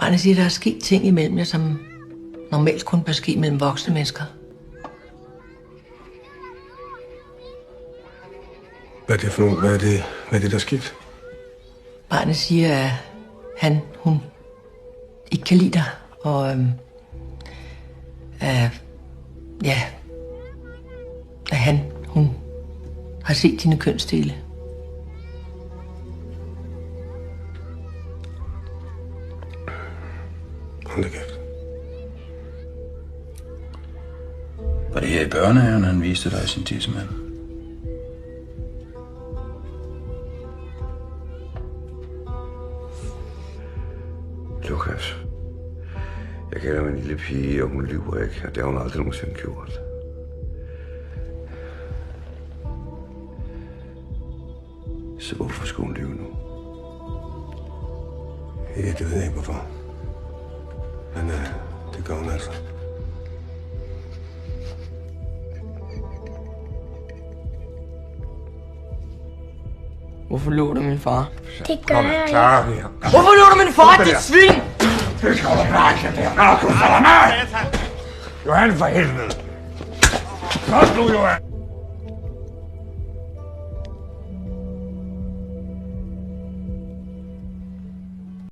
Barnet siger, at der er sket ting imellem jer, som normalt kun bør ske mellem voksne mennesker. Hvad er det for noget? Hvad er det, der er sket? Barnet siger, at hun ikke kan lide dig, og at hun har set dine kønsdele. Hold da kæft. Var det her i børnehaven, han viste dig sin tissemand? Lukas, jeg kender min lille pige, og hun lyver ikke, og det har hun aldrig nogensinde gjort. Så hvorfor skulle hun lyve nu? Ja, det ved jeg ikke, hvorfor. Men det gør hun altså. Hvorfor lå du min far? Det gør jeg ikke. Hvorfor lå du min far, dit svin? Det skal du bare ikke, der. Markus, for mig! Johan, for helvede! Kom nu, Johan!